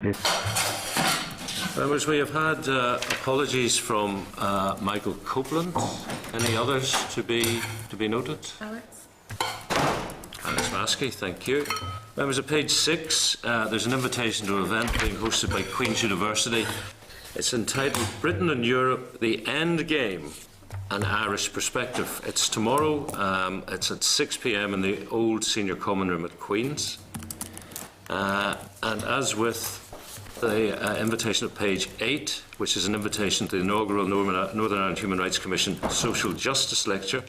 Members, we have had apologies from Michael Copeland. Any others to be noted? Alex Maskey, thank you. Members, at page 6, there's an invitation to an event being hosted by Queen's University. It's entitled Britain and Europe, the End Game, an Irish Perspective. It's tomorrow. It's at 6 p.m. in the old Senior Common Room at Queen's. And as with the invitation at page 8, which is an invitation to the inaugural Northern Ireland Human Rights Commission Social Justice Lecture,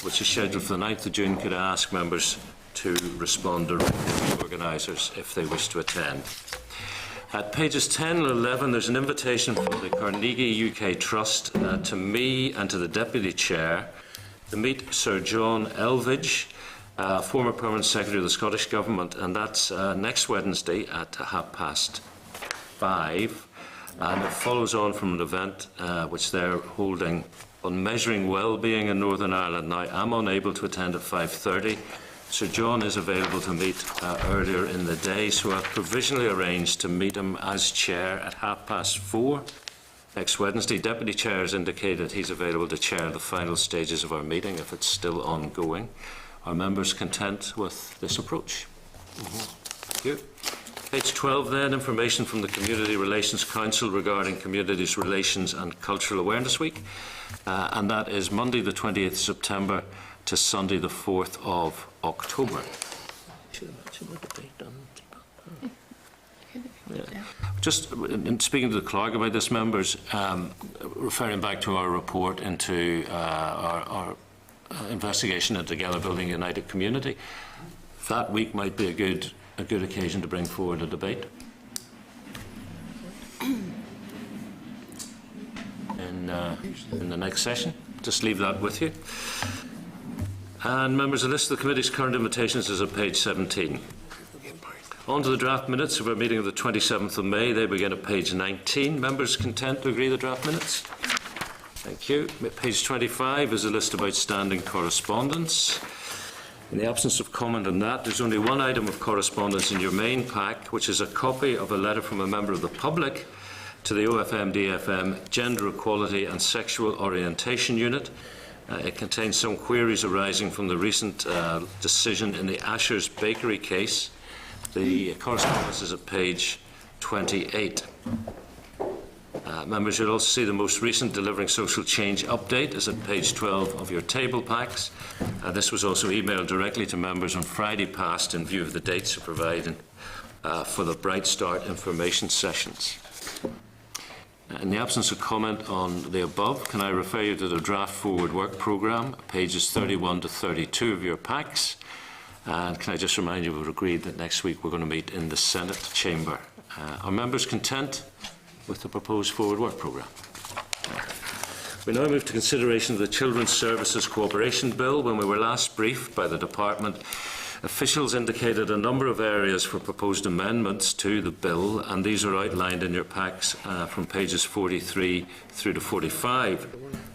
which is scheduled for the 9th of June, could I ask members to respond directly to the organisers if they wish to attend. At pages 10 and 11, there's an invitation from the Carnegie UK Trust to me and to the Deputy Chair to meet Sir John Elvidge, former Permanent Secretary of the Scottish Government, and that's next Wednesday at 5:30. And it follows on from an event which they're holding on measuring well-being in Northern Ireland. Now, I'm unable to attend at 5:30. Sir John is available to meet earlier in the day, so I've provisionally arranged to meet him as chair at 4:30 next Wednesday. Deputy Chair has indicated he's available to chair the final stages of our meeting if it's still ongoing. Are members content with this approach? Thank you. Page 12 then, information from the Community Relations Council regarding Communities Relations and Cultural Awareness Week, and that is Monday the 28th of September to Sunday the 4th of October. Yeah. Just in speaking to the clerk about this, members, referring back to our report into our investigation into Together Building a United Community, that week might be a good occasion to bring forward a debate in the next session. Just leave that with you. And members, the list of the committee's current invitations is at page 17. On to the draft minutes of our meeting of the 27th of May. They begin at page 19. Members content to agree the draft minutes? Thank you. Page 25 is a list of outstanding correspondence. In the absence of comment on that, there's only one item of correspondence in your main pack, which is a copy of a letter from a member of the public to the OFMDFM Gender Equality and Sexual Orientation Unit. It contains some queries arising from the recent decision in the Asher's Bakery case. The correspondence is at page 28. Members, you'll also see the most recent Delivering Social Change update is at page 12 of your table packs. This was also emailed directly to members on Friday past in view of the dates provided for the Bright Start information sessions. In the absence of comment on the above, can I refer you to the draft forward work programme, pages 31 to 32 of your packs? And can I just remind you we've agreed that next week we're going to meet in the Senate chamber. Are members content with the proposed forward work programme? We now move to consideration of the Children's Services Cooperation Bill. When we were last briefed by the Department, officials indicated a number of areas for proposed amendments to the bill, and these are outlined in your packs from pages 43 through to 45.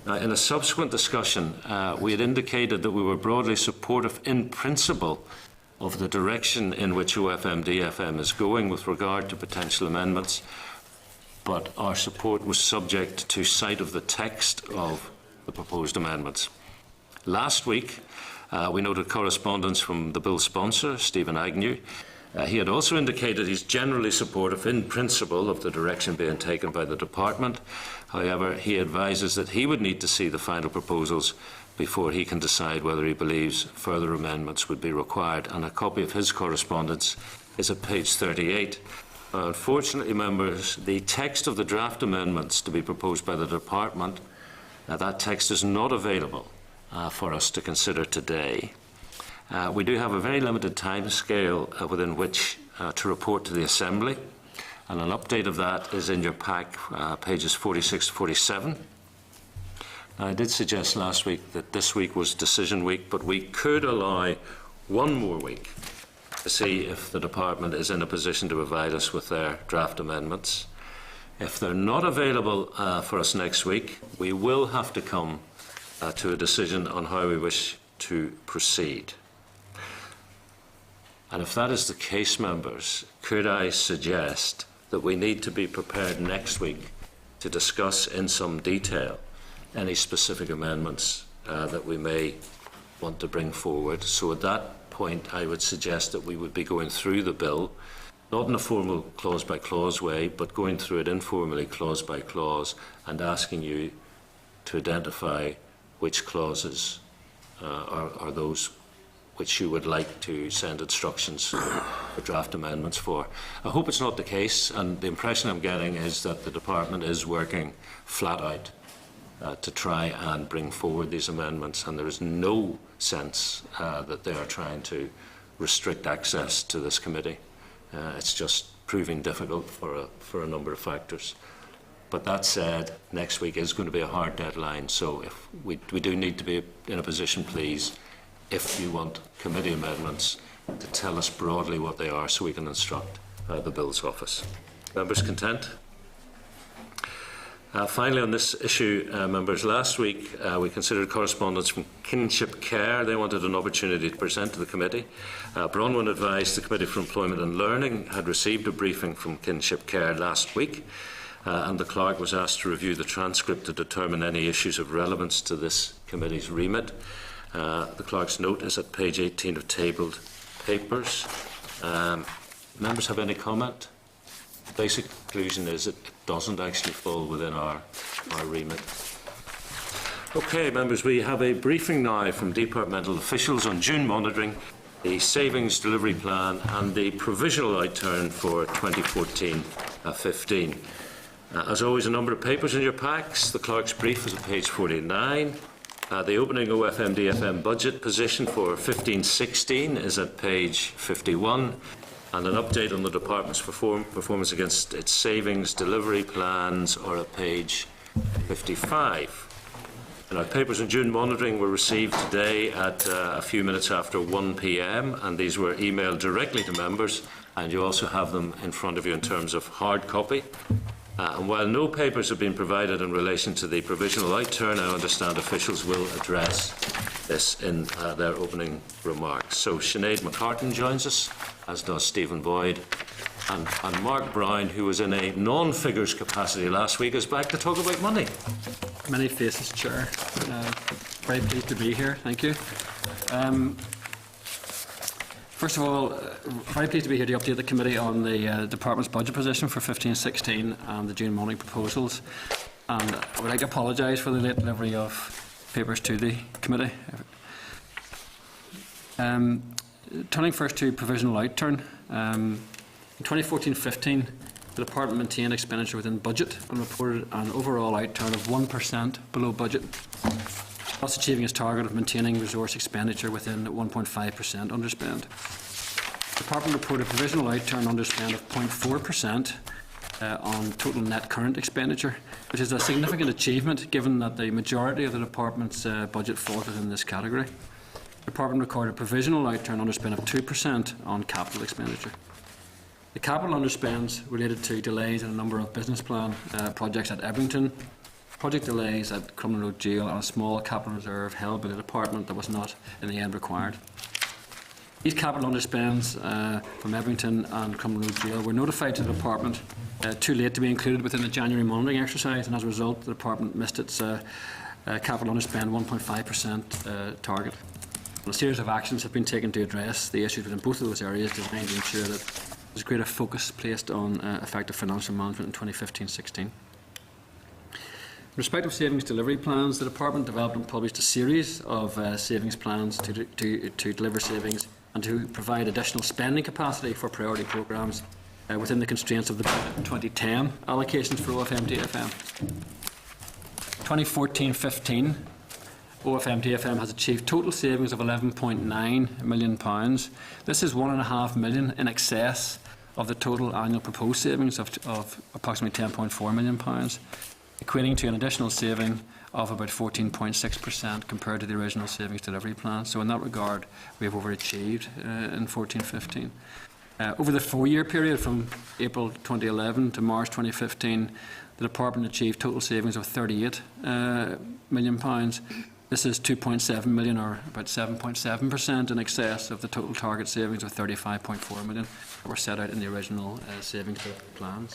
In a subsequent discussion, we had indicated that we were broadly supportive in principle of the direction in which OFMDFM is going with regard to potential amendments, but our support was subject to sight of the text of the proposed amendments. Last week, we noted correspondence from the bill sponsor, Stephen Agnew. He had also indicated he's generally supportive in principle of the direction being taken by the Department. However, he advises that he would need to see the final proposals before he can decide whether he believes further amendments would be required. And a copy of his correspondence is at page 38. Unfortunately, members, the text of the draft amendments to be proposed by the Department, that text is not available for us to consider today. We do have a very limited time scale within which to report to the Assembly, and an update of that is in your pack, pages 46 to 47. Now, I did suggest last week that this week was decision week, but we could allow one more week to see if the Department is in a position to provide us with their draft amendments. If they're not available for us next week, we will have to come to a decision on how we wish to proceed. And if that is the case, members, could I suggest that we need to be prepared next week to discuss in some detail any specific amendments that we may want to bring forward. So at that point, I would suggest that we would be going through the bill, not in a formal clause-by-clause way, but going through it informally, clause by clause, and asking you to identify which clauses are those which you would like to send instructions for draft amendments for. I hope it's not the case, and the impression I'm getting is that the Department is working flat out to try and bring forward these amendments, and there is no sense that they are trying to restrict access to this committee. It's just proving difficult for a number of factors. But that said, next week is going to be a hard deadline, so if we do need to be in a position, please, if you want committee amendments, to tell us broadly what they are so we can instruct the Bills Office. Members content? Finally, on this issue, members, last week we considered correspondence from Kinship Care. They wanted an opportunity to present to the committee. Bronwyn advised the Committee for Employment and Learning had received a briefing from Kinship Care last week, and the clerk was asked to review the transcript to determine any issues of relevance to this committee's remit. The clerk's note is at page 18 of tabled papers. Members have any comment? The basic conclusion is it doesn't actually fall within our remit. Okay, members, we have a briefing now from departmental officials on June monitoring, the savings delivery plan and the provisional outturn for 2014-15. As always, a number of papers in your packs. The clerk's brief is at page 49. The opening OFMDFM budget position for 15-16 is at page 51. And an update on the Department's performance against its savings delivery plans are at page 55. And our papers on June monitoring were received today at a few minutes after 1 p.m. and these were emailed directly to members, and you also have them in front of you in terms of hard copy. And while no papers have been provided in relation to the provisional outturn, I understand officials will address this in their opening remarks. So Sinead McCartan joins us, as does Stephen Boyd, and Mark Brown, who was in a non-figures capacity last week, is back to talk about money. Many faces, Chair. Very pleased to be here. Thank you. First of all, very pleased to be here to update the committee on the Department's budget position for 15-16 and the June monitoring proposals. And I would like to apologise for the late delivery of papers to the committee. Turning first to provisional outturn. In 2014-15, the Department maintained expenditure within budget and reported an overall outturn of 1% below budget, thus achieving its target of maintaining resource expenditure within 1.5% underspend. The Department reported provisional outturn underspend of 0.4% on total net current expenditure, which is a significant achievement given that the majority of the Department's budget falls within this category. The Department recorded provisional outturn underspend of 2% on capital expenditure. The capital underspends related to delays in a number of business plan projects at Ebrington, project delays at Crumlin Road Jail, and a small capital reserve held by the Department that was not in the end required. These capital underspends from Ebrington and Crumlin Road Jail were notified to the Department too late to be included within the January monitoring exercise, and as a result the Department missed its capital underspend 1.5% target. And a series of actions have been taken to address the issues within both of those areas, designed to ensure that there's greater focus placed on effective financial management in 2015-16. In respect of savings delivery plans, the Department developed and published a series of savings plans to deliver savings and to provide additional spending capacity for priority programmes within the constraints of the 2010 allocations for OFMDFM. 2014-15, OFMDFM has achieved total savings of £11.9 million. This is £1.5 million in excess of the total annual proposed savings of approximately £10.4 million, equating to an additional saving of about 14.6% compared to the original savings delivery plan. So in that regard, we have overachieved in 14-15. Over the 4-year period from April 2011 to March 2015, the Department achieved total savings of £38 million. This is 2.7 million, or about 7.7% in excess of the total target savings of 35.4 million. that were set out in the original savings plans.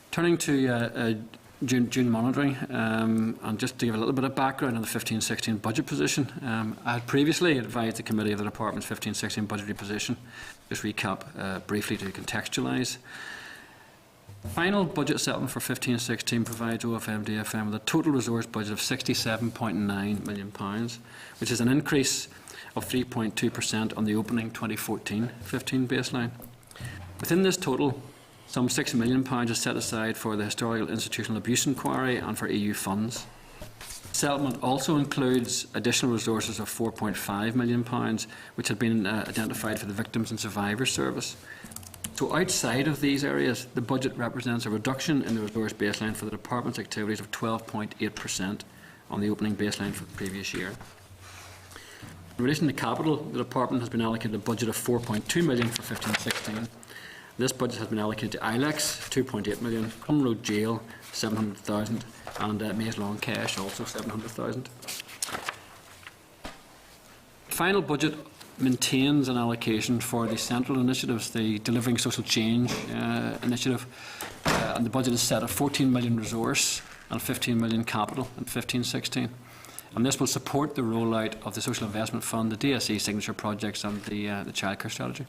Turning to June monitoring, and just to give a little bit of background on the 15-16 budget position, I had previously advised the committee of the department's 15-16 budgetary position. Just recap briefly to contextualise. Final budget settlement for 15-16 provides OFMDFM with a total resource budget of £67.9 million, which is an increase of 3.2% on the opening 2014-15 baseline. Within this total, some £6 million is set aside for the Historical Institutional Abuse Inquiry and for EU funds. Settlement also includes additional resources of £4.5 million, which had been identified for the Victims and Survivors Service. So outside of these areas, the budget represents a reduction in the resource baseline for the department's activities of 12.8% on the opening baseline for the previous year. In relation to capital, the department has been allocated a budget of £4.2 million for 15-16. This budget has been allocated to ILEX, £2.8 million, Plum Road Jail, £700,000, and Maze Lawn Cash, also £700,000. Final budget maintains an allocation for the central initiatives, the Delivering Social Change initiative, and the budget is set at £14 million resource and £15 million capital in 15-16. And this will support the rollout of the Social Investment Fund, the DSE signature projects, and the childcare strategy.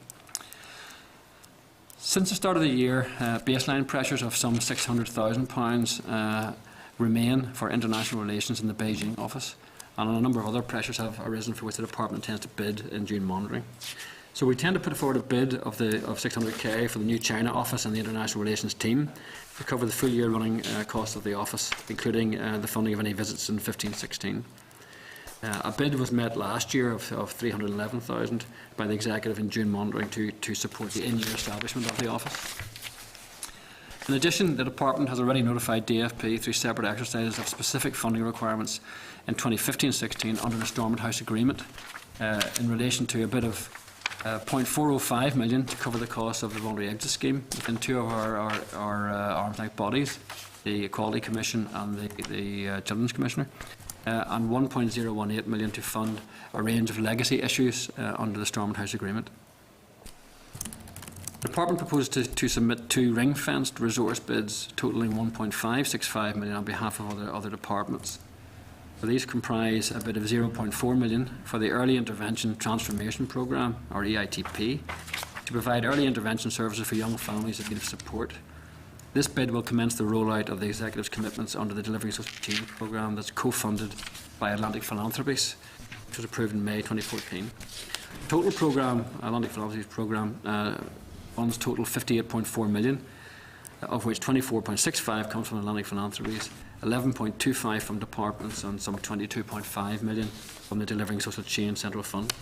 Since the start of the year, baseline pressures of some £600,000 remain for international relations in the Beijing office, and a number of other pressures have arisen for which the department tends to bid in June monitoring. So we tend to put forward a bid of £600,000 for the new China office and the international relations team to cover the full year running costs of the office, including the funding of any visits in 15-16. A bid was met last year of £311,000 by the executive in June monitoring to support the in-year establishment of the office. In addition, the department has already notified DFP through separate exercises of specific funding requirements in 2015-16 under the Stormont House Agreement in relation to a bid of £0.405 million to cover the costs of the voluntary exit scheme within two of our arm's length bodies, the Equality Commission and the Children's Commissioner, and £1.018 million to fund a range of legacy issues under the Stormont House Agreement. The department proposed to submit two ring-fenced resource bids totalling £1.565 million on behalf of other departments. So these comprise a bid of £0.4 million for the Early Intervention Transformation Programme, or EITP, to provide early intervention services for young families in need of support. This bid will commence the rollout of the Executive's commitments under the Delivering Social Change programme that's co-funded by Atlantic Philanthropies, which was approved in May 2014. Total programme, Atlantic Philanthropies programme, funds total £58.4 million, of which 24.65 comes from Atlantic Philanthropies, 11.25 from departments, and some 22.5 million from the Delivering Social Change Central Fund.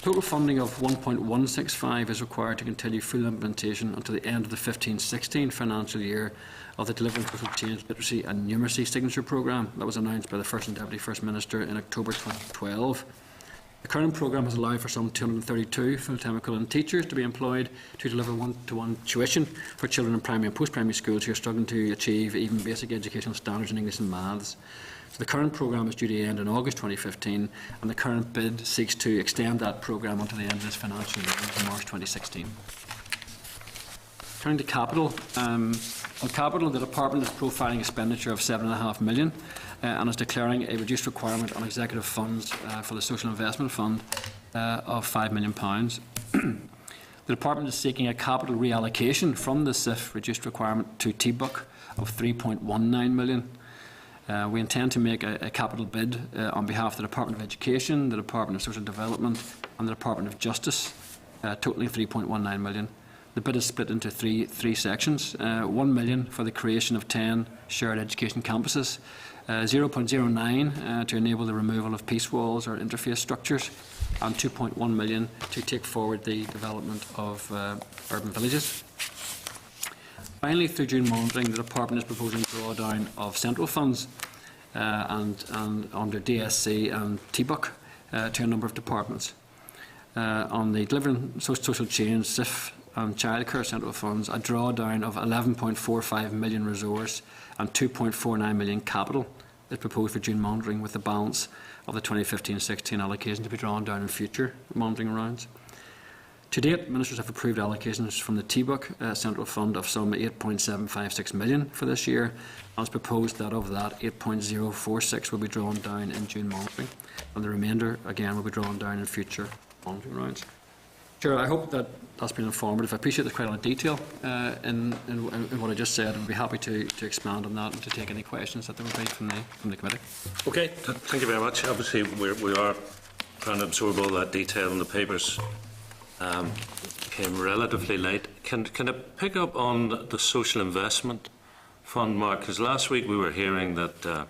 Total funding of 1.165 is required to continue full implementation until the end of the 15-16 financial year of the Delivering Social Change Literacy and Numeracy Signature Programme that was announced by the First and Deputy First Minister in October 2012. The current programme has allowed for some 232 full-time equivalent teachers to be employed to deliver one-to-one tuition for children in primary and post-primary schools who are struggling to achieve even basic educational standards in English and maths. So the current programme is due to end in August 2015, and the current bid seeks to extend that programme until the end of this financial year, to March 2016. Turning to capital, on capital, the department is profiling expenditure of £7.5 million and is declaring a reduced requirement on executive funds for the Social Investment Fund of £5 million. The department is seeking a capital reallocation from the SIF reduced requirement to TBUC of £3.19 million. We intend to make a capital bid on behalf of the Department of Education, the Department of Social Development and the Department of Justice, totaling £3.19 million. The bid is split into three sections. £1 million for the creation of 10 shared education campuses, £0.09 to enable the removal of peace walls or interface structures, and £2.1 million to take forward the development of urban villages. Finally, through June monitoring, the department is proposing drawdown of central funds and under DSC and TBUC to a number of departments. On the Delivering Social Change, SIF and childcare central funds, a drawdown of £11.45 million resource and £2.49 million capital is proposed for June monitoring, with the balance of the 2015-16 allocation to be drawn down in future monitoring rounds. To date, ministers have approved allocations from the TBUC Central Fund of some 8.756 million for this year, and it's proposed that of that, 8.046 will be drawn down in June monitoring, and the remainder, again, will be drawn down in future monitoring rounds. Chair, I hope that that's been informative. I appreciate there's quite a lot of detail in what I just said, and I'd be happy to expand on that and to take any questions that there would be from the committee. Okay, thank you very much. Obviously, we are trying to absorb all that detail in the papers. Came relatively late. Can I pick up on the Social Investment Fund, Mark? Because last week we were hearing that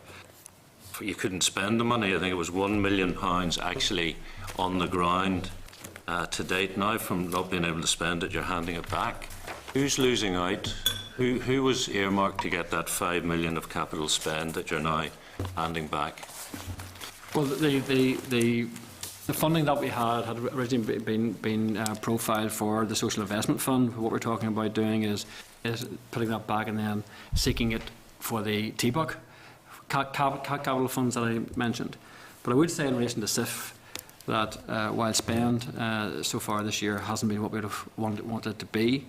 you couldn't spend the money. I think it was £1 million actually on the ground to date. Now, from not being able to spend it, you're handing it back. Who's losing out? Who was earmarked to get that £5 million of capital spend that you're now handing back? Well, the funding that we had originally been profiled for the Social Investment Fund. What we're talking about doing is putting that back and then seeking it for the TBUC capital funds that I mentioned. But I would say in relation to SIF that while spend so far this year hasn't been what we would have wanted it to be,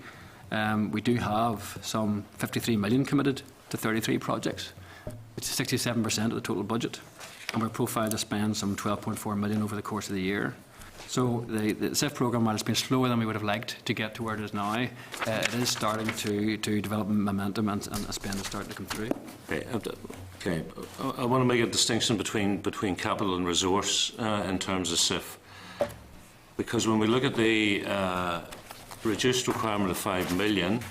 we do have some 53 million committed to 33 projects, which is 67% of the total budget. And we're profiled to spend some 12.4 million over the course of the year. So the SIF programme, while it's been slower than we would have liked to get to where it is now, it is starting to develop momentum and spend is starting to come through. Okay. I want to make a distinction between capital and resource in terms of SIF, because when we look at the reduced requirement of 5 million,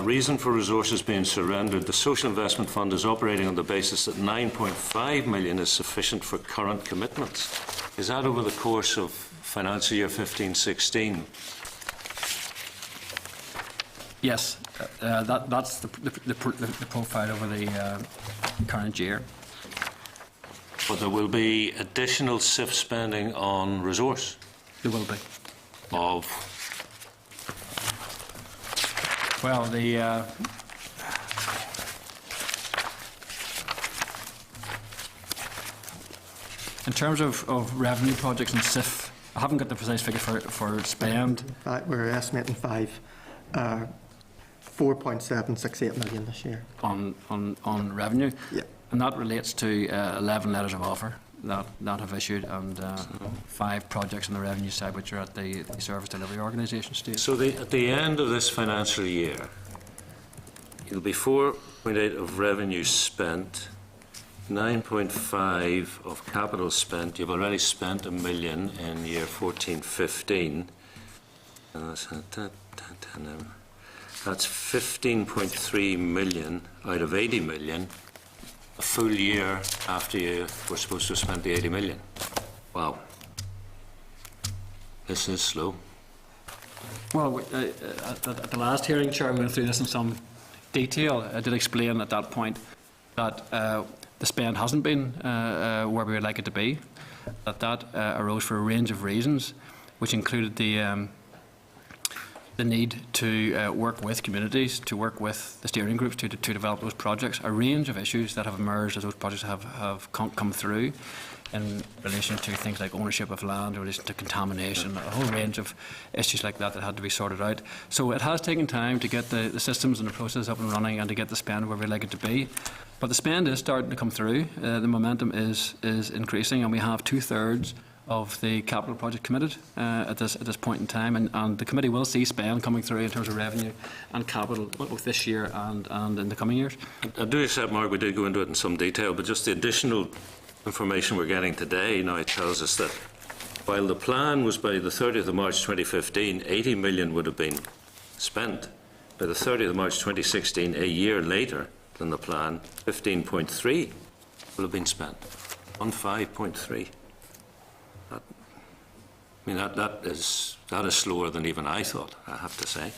reason for resources being surrendered, the Social Investment Fund is operating on the basis that 9.5 million is sufficient for current commitments. Is that over the course of financial year 15-16? Yes, that's the profile over the current year. But there will be additional SIF spending on resource? There will be. Of? Well, in terms of revenue projects and SIF, I haven't got the precise figure for spend. We're estimating 4.768 million this year. On revenue? Yeah. And that relates to 11 letters of offer that have issued and 5 projects on the revenue side which are at the service delivery organisation stage. So at the end of this financial year, it'll be 4.8 of revenue spent, 9.5 of capital spent. You've already spent £1 million in year 14-15. That's 15.3 million out of 80 million. A full year after you were supposed to have spent the 80 million. Wow. This is slow. Well, at the last hearing, Chair, we went through this in some detail. I did explain at that point that the spend hasn't been where we would like it to be, that arose for a range of reasons, which included the need to work with communities, to work with the steering groups to develop those projects, a range of issues that have emerged as those projects have come through in relation to things like ownership of land, in relation to contamination, a whole range of issues like that had to be sorted out. So it has taken time to get the systems and the process up and running and to get the spend where we'd like it to be. But the spend is starting to come through. The momentum is increasing, and we have 2/3 of the capital project committed at this point in time, and the committee will see spend coming through in terms of revenue and capital both this year and in the coming years. I do accept, Mark, we did go into it in some detail, but just the additional information we're getting today now tells us that while the plan was by the 30th of March 2015, 80 million would have been spent. By the 30th of March 2016, a year later than the plan, 15.3 will have been spent. 15.3. I mean, that is slower than even I thought, I have to say.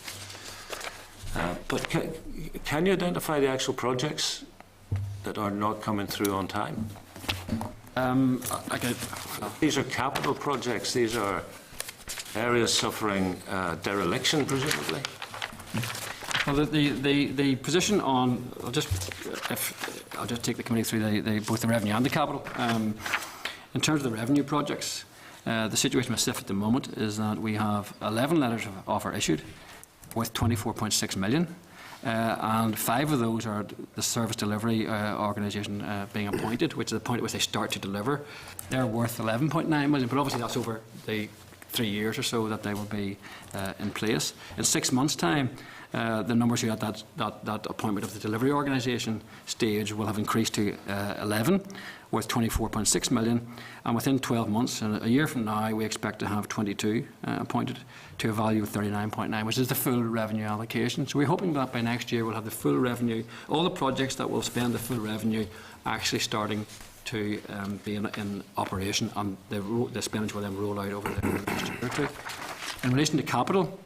But can you identify the actual projects that are not coming through on time? These are capital projects. These are areas suffering dereliction, presumably. Well, the position on, I'll just take the committee through both the revenue and the capital. In terms of the revenue projects, the situation with SIF at the moment is that we have 11 letters of offer issued with 24.6 million. And 5 of those are the service delivery organisation being appointed, which is the point at which they start to deliver. They're worth 11.9 million, but obviously that's over the 3 years or so that they will be in place. In 6 months' time, the numbers here at that appointment of the delivery organisation stage will have increased to 11, worth 24.6 million, and within 12 months, a year from now, we expect to have 22 appointed to a value of 39.9, which is the full revenue allocation. So we're hoping that by next year we'll have the full revenue, all the projects that will spend the full revenue actually starting to be in operation, and the expenditure will then roll out over the next year or two. In relation to capital,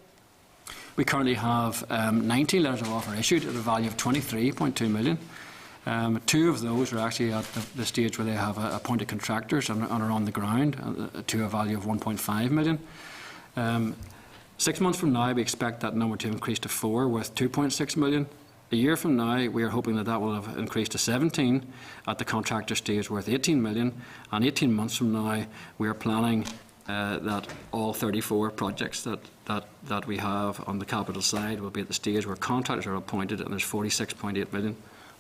we currently have 19 letters of offer issued at a value of 23.2 million. 2 of those are actually at the stage where they have appointed contractors and are on the ground to a value of 1.5 million. 6 months from now, we expect that number to increase to 4, worth 2.6 million. A year from now, we are hoping that that will have increased to 17 at the contractor stage, worth 18 million. And 18 months from now, we are planning that all 34 projects that we have on the capital side will be at the stage where contractors are appointed, and there's 46.8 million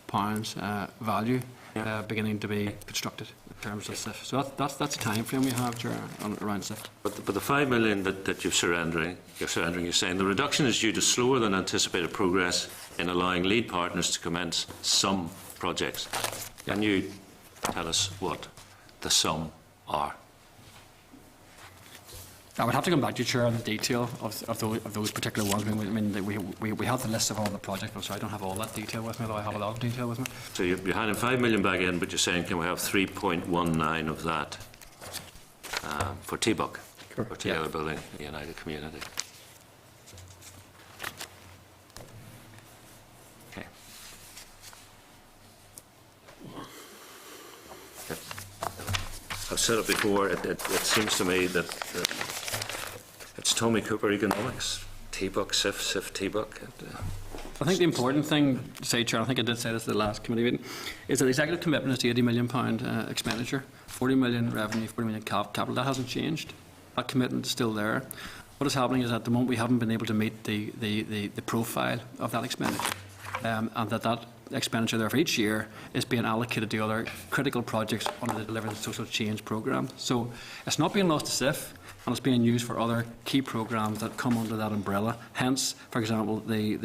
pounds value beginning to be constructed in terms of SIF. So that's the time frame we have around SIF. But the 5 million that you're surrendering, you're saying the reduction is due to slower than anticipated progress in allowing lead partners to commence some projects. Can you tell us what the some are? I would have to come back to you, Chair, on the detail of those particular ones. I mean, we have the list of all the projects, but so I don't have all that detail with me, though I have a lot of detail with me. So you're handing 5 million back in, but you're saying can we have 3.19 of that for T-Buck, or Together Building a United Community? Okay. I've said it before, it seems to me that it's Tommy Cooper economics, T-Buck, SIF, T-Buck. I think the important thing to say, Chair, I think I did say this at the last committee meeting, is that the executive commitment is to £80 million expenditure, 40 million revenue, 40 million capital. That hasn't changed. That commitment is still there. What is happening is at the moment we haven't been able to meet the profile of that expenditure, and that expenditure there for each year is being allocated to other critical projects under the Delivering Social Change programme. So it's not being lost to SIF, and it's being used for other key programmes that come under that umbrella. Hence, for example, the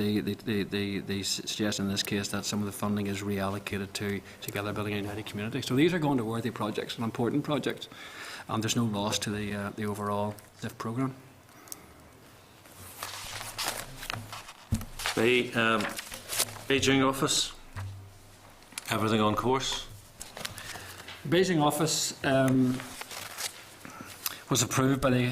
suggestion in this case that some of the funding is reallocated to Together Building a United Community. So these are going to worthy projects and important projects, and there's no loss to the overall SIF programme. The Beijing office, everything on course? The Beijing office was approved by the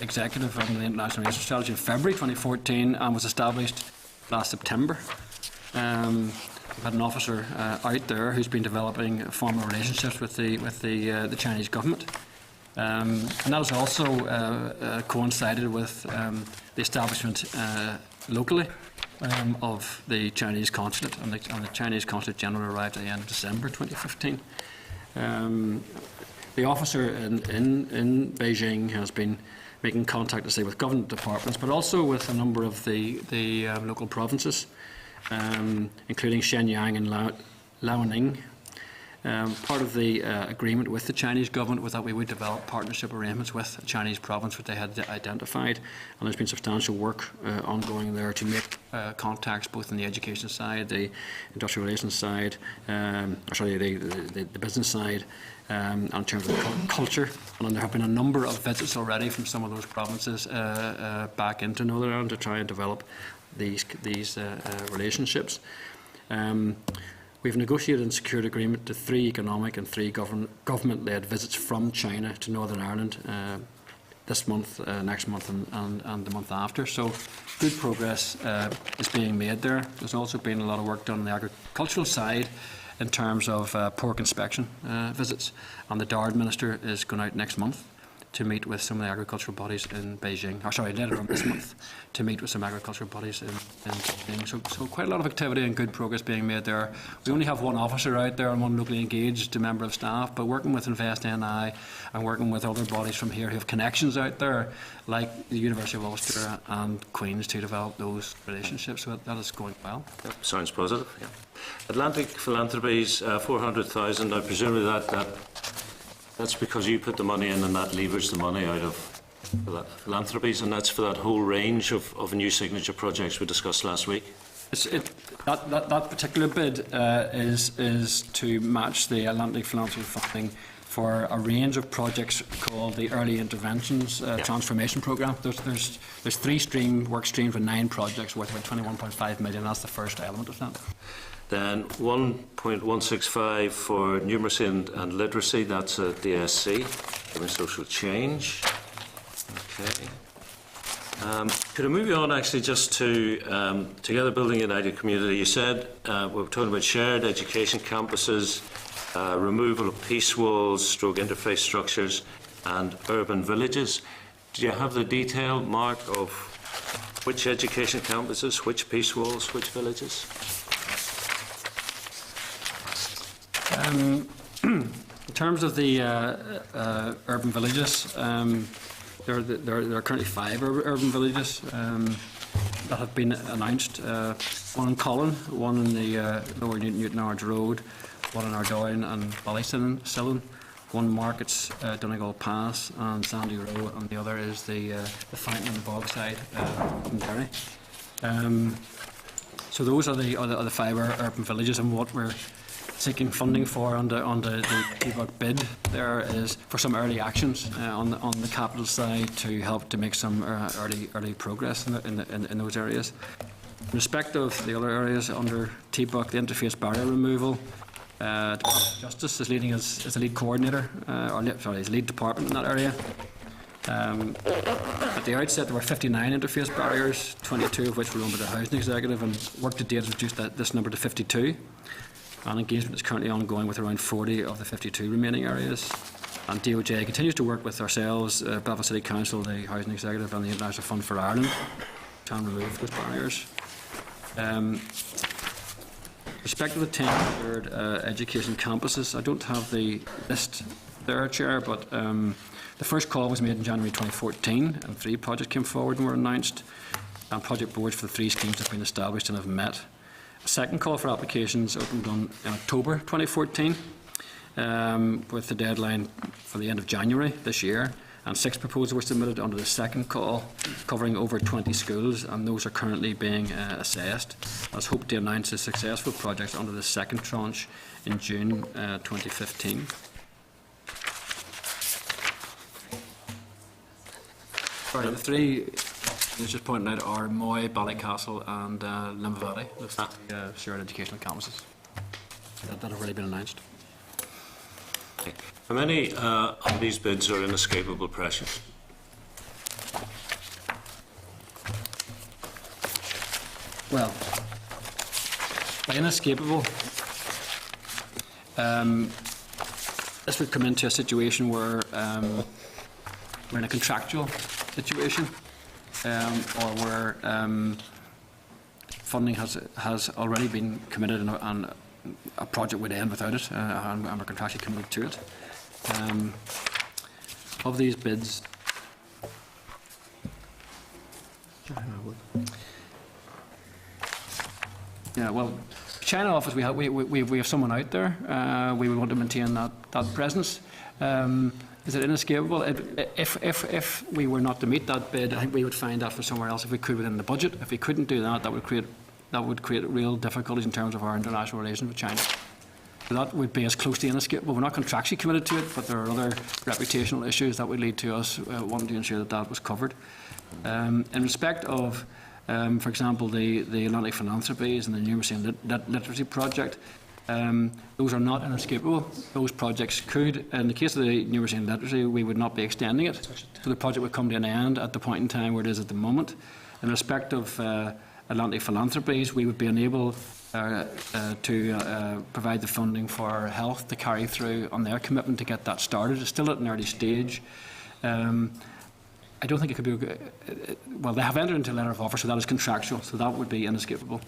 executive of the International Research Strategy in February 2014 and was established last September. We've had an officer out there who's been developing formal relationships with the Chinese government. And that has also coincided with the establishment locally of the Chinese consulate, and the Chinese consulate general arrived at the end of December 2015. The officer in Beijing has been making contact, to say, with government departments, but also with a number of the local provinces, including Shenyang and Liaoning. Part of the agreement with the Chinese government was that we would develop partnership arrangements with a Chinese province which they had identified, and there's been substantial work ongoing there to make contacts both on the education side, the industrial relations side, the business side, and in terms of culture. And there have been a number of visits already from some of those provinces back into Northern Ireland to try and develop these relationships. We've negotiated and secured agreement to 3 economic and 3 government-led visits from China to Northern Ireland this month, next month and the month after. So good progress is being made there. There's also been a lot of work done on the agricultural side in terms of pork inspection visits, and the Dard Minister is going out next month to meet with some of the agricultural bodies in Beijing, or sorry, later on this month, to meet with some agricultural bodies in Beijing. So quite a lot of activity and good progress being made there. We only have one officer out there and one locally engaged member of staff, but working with Invest NI and working with other bodies from here who have connections out there, like the University of Ulster and Queen's, to develop those relationships. So that is going well. Yep, sounds positive. Yeah. Atlantic Philanthropies, 400,000. I presume that's because you put the money in and that levers the money out of Philanthropies, and that's for that whole range of new signature projects we discussed last week. That particular bid is to match the Atlantic Philanthropy funding for a range of projects called the Early Interventions Transformation Programme. There's 3 work streams with 9 projects worth about 21.5 million. That's the first element of that. Then 1.165 for numeracy and literacy. That's a DSC, Urban Social Change. Okay. Could I move you on actually just to Together Building United Community? You said we're talking about shared education campuses, removal of peace walls, stroke interface structures, and urban villages. Do you have the detail, Mark, of which education campuses, which peace walls, which villages? In terms of the urban villages, there are currently 5 urban villages that have been announced. One in Collin, one in the Lower Newtownards Road, one in Ardoyne and Ballysillin, one Markets, Donegal Pass and Sandy Row, and the other is the Fountain and the Bogside up in Derry. So those are the 5 urban villages, and what we're seeking funding for on the TBUC bid there is for some early actions on the capital side to help to make some early progress in those areas. In respect of the other areas under TBUC, the interface barrier removal, Department of Justice is leading as a lead coordinator, his lead department in that area. At the outset, there were 59 interface barriers, 22 of which were run by the Housing Executive, and work to date has reduced this number to 52. And engagement is currently ongoing with around 40 of the 52 remaining areas. And DOJ continues to work with ourselves, Belfast City Council, the Housing Executive and the International Fund for Ireland to try and remove those barriers. Respect to the 10 shared education campuses, I don't have the list there, Chair, but the first call was made in January 2014 and 3 projects came forward and were announced, and project boards for the 3 schemes have been established and have met. A second call for applications opened in October 2014 with the deadline for the end of January this year, and 6 proposals were submitted under the second call covering over 20 schools, and those are currently being assessed. Let's hope to announce the successful projects under the second tranche in June 2015. Sorry, the 3 just pointing out are Moy, Ballycastle and Limavady, the shared educational campuses that have already been announced. Okay. How many of these bids are inescapable pressure? Well, by inescapable, this would come into a situation where we're in a contractual situation, or where funding has already been committed and a project would end without it, and we're contractually committed to it. Of these bids, well, China office, we have someone out there. We would want to maintain that presence. Is it inescapable? If we were not to meet that bid, I think we would find that for somewhere else if we could within the budget. If we couldn't do that, that would create real difficulties in terms of our international relations with China. So that would be as close to inescapable. We're not contractually committed to it, but there are other reputational issues that would lead to us wanting to ensure that was covered. In respect of, for example, the Atlantic Philanthropies and the Numeracy and Literacy Project, those are not inescapable. Those projects could, in the case of the Numeracy and Literacy, we would not be extending it. So the project would come to an end at the point in time where it is at the moment. In respect of Atlantic Philanthropies, we would be unable to provide the funding for health to carry through on their commitment to get that started. It's still at an early stage. I don't think it could be, well, they have entered into a letter of offer, so that is contractual, so that would be inescapable.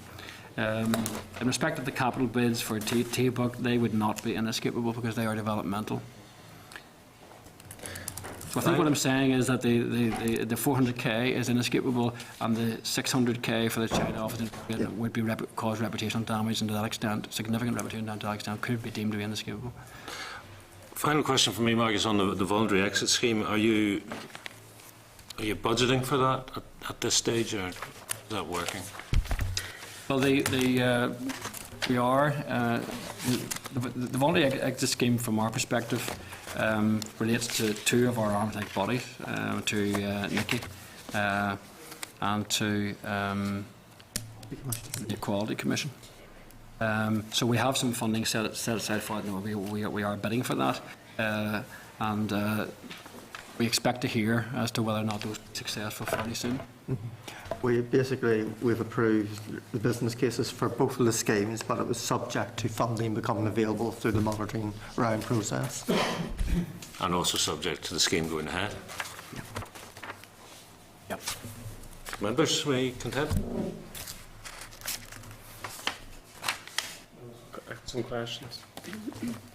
In respect of the capital bids for T-Buck, they would not be inescapable because they are developmental. So I think what I'm saying is that the 400k is inescapable, and the 600k for the child office would be cause reputational damage, and to that extent, significant reputational damage to that extent, could be deemed to be inescapable. Final question for me, Mark, is on the voluntary exit scheme. Are you budgeting for that at this stage, or is that working? Well, we are. The voluntary exit scheme, from our perspective, relates to two of our arm's length bodies, to Nikki and to the Equality Commission. So we have some funding set aside for it, and we are bidding for that, and we expect to hear as to whether or not those will be successful fairly soon. We've approved the business cases for both of the schemes, but it was subject to funding becoming available through the monitoring round process. And also subject to the scheme going ahead. Yep. Members, we content? Some questions.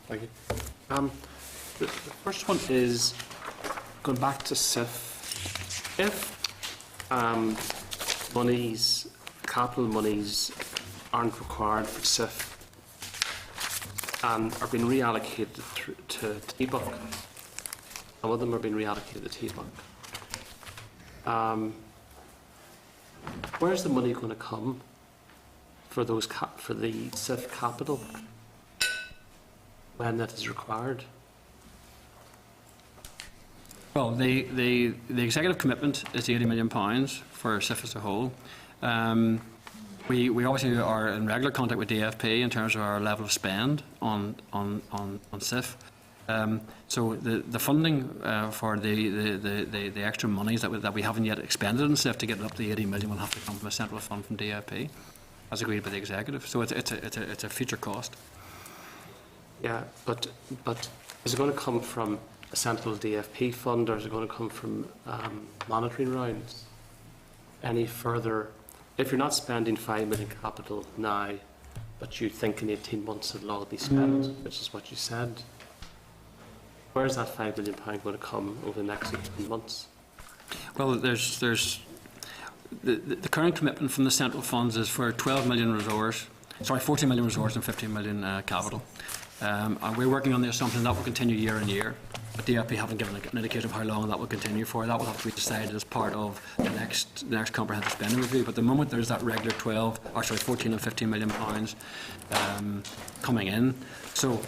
Thank you. The first one is going back to SIF. If capital monies aren't required for SIF and are being reallocated to T-Buck, some of them are being reallocated to T-Buck, where's the money going to come for those for the SIF capital when that is required? Well, the executive commitment is £80 million for SIF as a whole. We obviously are in regular contact with DFP in terms of our level of spend on SIF. So the funding for the extra monies that we haven't yet expended in SIF to get it up to the 80 million will have to come from a central fund from DFP, as agreed by the executive. So it's a future cost. Yeah, but is it going to come from a central DFP fund, or is it going to come from monitoring rounds? Any further, if you're not spending 5 million capital now, but you think in 18 months it'll all be spent, which is what you said, where is that £5 million going to come over the next 18 months? Well, there's the current commitment from the central funds is for 12 million resource, 14 million resource and 15 million capital. And we're working on the assumption that will continue year on year. But DFP haven't given an indication of how long that will continue for. That will have to be decided as part of the next comprehensive spending review. But at the moment, there's that regular 14 and 15 million pounds coming in. So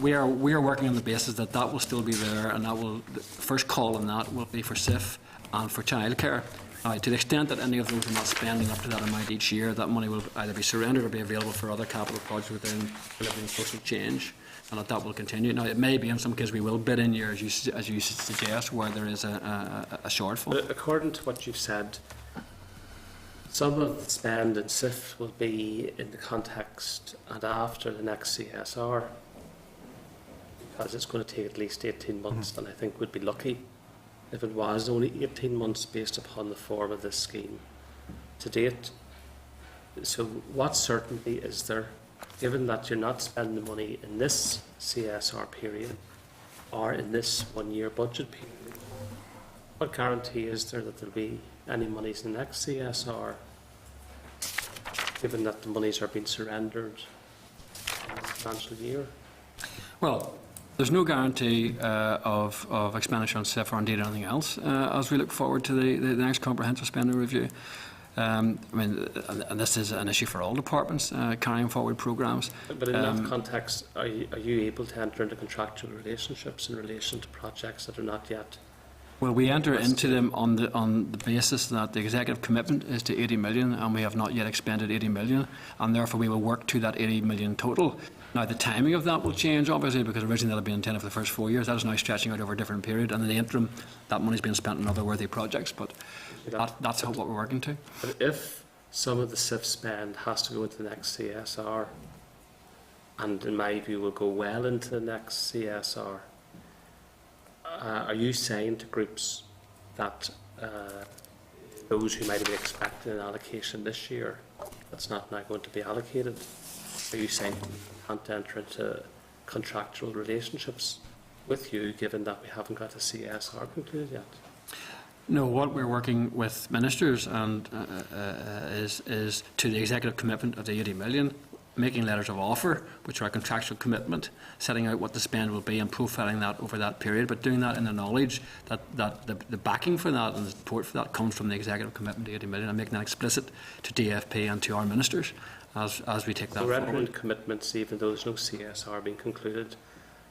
we are working on the basis that will still be there, and the first call on that will be for SIF and for childcare. To the extent that any of those are not spending up to that amount each year, that money will either be surrendered or be available for other capital projects within delivering social change, and that will continue. Now, it may be in some cases we will bid in year, as you suggest, where there is a shortfall. But according to what you've said, some of the spend in SIF will be in the context and after the next CSR, because it's going to take at least 18 months, and I think we'd be lucky if it was only 18 months based upon the form of this scheme to date. So what certainty is there, given that you're not spending the money in this CSR period or in this one-year budget period, what guarantee is there that there'll be any monies in the next CSR, given that the monies are being surrendered in this financial year? Well, there's no guarantee of expenditure on SIF or indeed anything else as we look forward to the next comprehensive spending review. And this is an issue for all departments carrying forward programmes. But in that context, are you able to enter into contractual relationships in relation to projects that are not yet? Well, we enter into them on the basis that the executive commitment is to 80 million, and we have not yet expended 80 million, and therefore we will work to that 80 million total. Now, the timing of that will change, obviously, because originally that had been intended for the first 4 years. That is now stretching out over a different period, and in the interim, that money is being spent on other worthy projects. But that's what we're working to. But if some of the SIF spend has to go into the next CSR, and in my view will go well into the next CSR, are you saying to groups that those who might have been expecting an allocation this year, that's not now going to be allocated? Are you saying we can't enter into contractual relationships with you, given that we haven't got a CSR concluded yet? No, what we're working with ministers and is to the executive commitment of the 80 million, making letters of offer, which are a contractual commitment, setting out what the spend will be and profiling that over that period, but doing that in the knowledge that the backing for that and the support for that comes from the executive commitment to 80 million, and making that explicit to DFP and to our ministers as we take that forward. Rendering commitments even though there's no CSR being concluded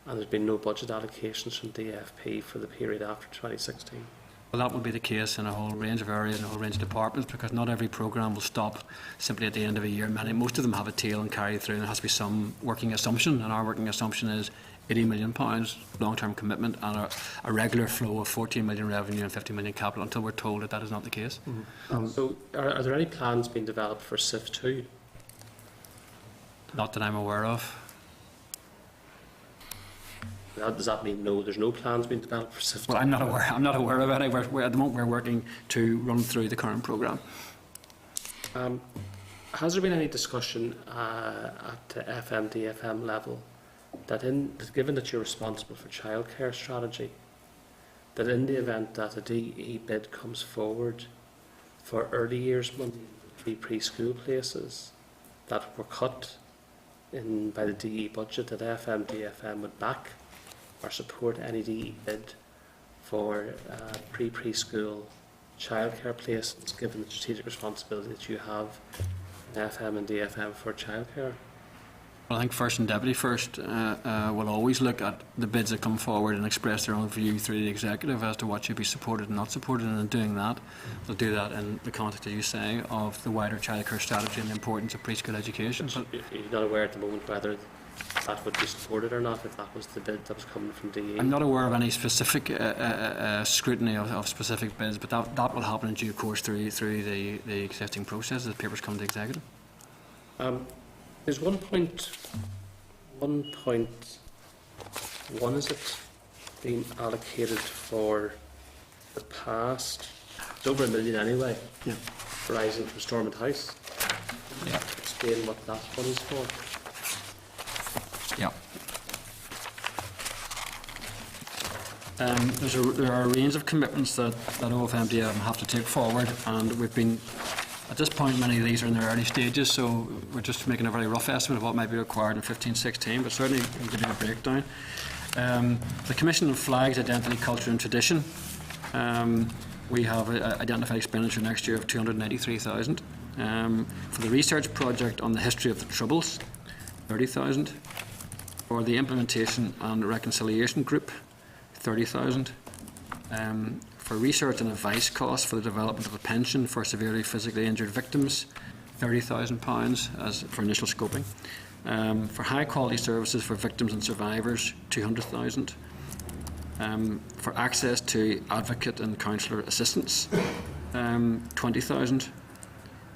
and there's been no budget allocations from DFP for the period after 2016. Well, that will be the case in a whole range of areas and a whole range of departments, because not every programme will stop simply at the end of a year. Most of them have a tail and carry through, and there has to be some working assumption, and our working assumption is £80 million long-term commitment and a regular flow of 14 million revenue and 50 million capital until we're told that that is not the case. So are there any plans being developed for SIF 2? Not that I'm aware of. Does that mean no, there's no plans being developed for SIF 2? Well, I'm not aware of any. At the moment we're working to run through the current programme. Has there been any discussion at the FMDFM level that given that you're responsible for childcare strategy, that in the event that a DE bid comes forward for early years money, preschool places that were cut by the DE budget, that FMDFM would back or support any DE bid for preschool childcare places, given the strategic responsibility that you have in FM and DFM for childcare? Well, I think First and Deputy First will always look at the bids that come forward and express their own view through the executive as to what should be supported and not supported, and in doing that, they'll do that in the context, as you say, of the wider childcare strategy and the importance of preschool education. But you're not aware at the moment whether that would be supported or not, if that was the bid that was coming from DE? I'm not aware of any specific scrutiny of specific bids, but that will happen in due course through the existing process as papers come to the executive. There's 1.1, is it, being allocated for the past? It's over £1 million anyway. Yeah. Rising from Stormont House. Yeah. Explain what that one is for. Yeah. There are a range of commitments that OFMDFM have to take forward, and we've been, at this point, many of these are in their early stages, so we're just making a very rough estimate of what might be required in 15-16, but certainly we'll give you a breakdown. The Commission flags identity, culture and tradition. We have identified expenditure next year of 293,000. For the research project on the history of the Troubles, 30,000. For the implementation and reconciliation group, 30,000. For research and advice costs for the development of a pension for severely physically injured victims, £30,000 as for initial scoping. For high quality services for victims and survivors, 200,000. For access to advocate and counsellor assistance, 20,000.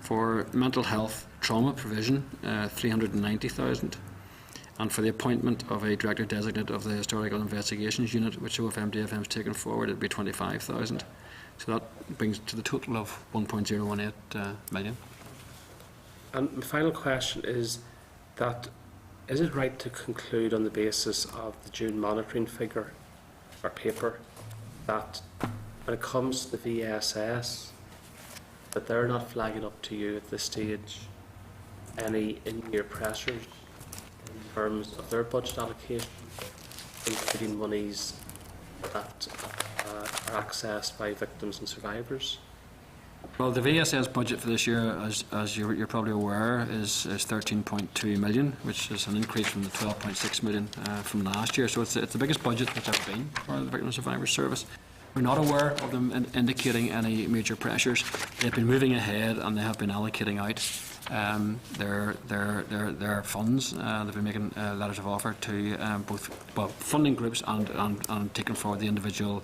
For mental health trauma provision, 390,000. And for the appointment of a director designate of the Historical Investigations Unit, which OFMDFM has taken forward, it would be 25,000. So that brings to the total of 1.018 million. And my final question is that, is it right to conclude on the basis of the June monitoring figure or paper that when it comes to the VSS, that they're not flagging up to you at this stage any in-year pressures in terms of their budget allocation, including monies that are accessed by victims and survivors? Well, the VSS budget for this year, as you're probably aware, is 13.2 million, which is an increase from the 12.6 million from last year. So it's the biggest budget that's ever been for the Victim and Survivors Service. We're not aware of them indicating any major pressures. They've been moving ahead and they have been allocating out their funds. They've been making letters of offer to both funding groups and taking forward the individual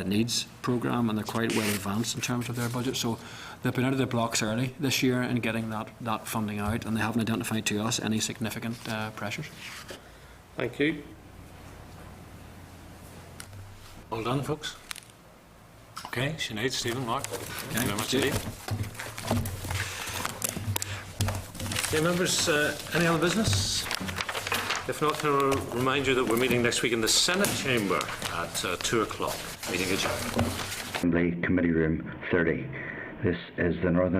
needs programme, and they're quite well advanced in terms of their budget. So they've been out of the blocks early this year in getting that funding out, and they haven't identified to us any significant pressures. Thank you. All done, folks? Okay, Sinead, Stephen, Mark, thank you very much indeed. Okay, members, any other business? If not, can I remind you that we're meeting next week in the Senate chamber at 2 o'clock. Meeting adjourned. Assembly Committee Room 30. This is the Northern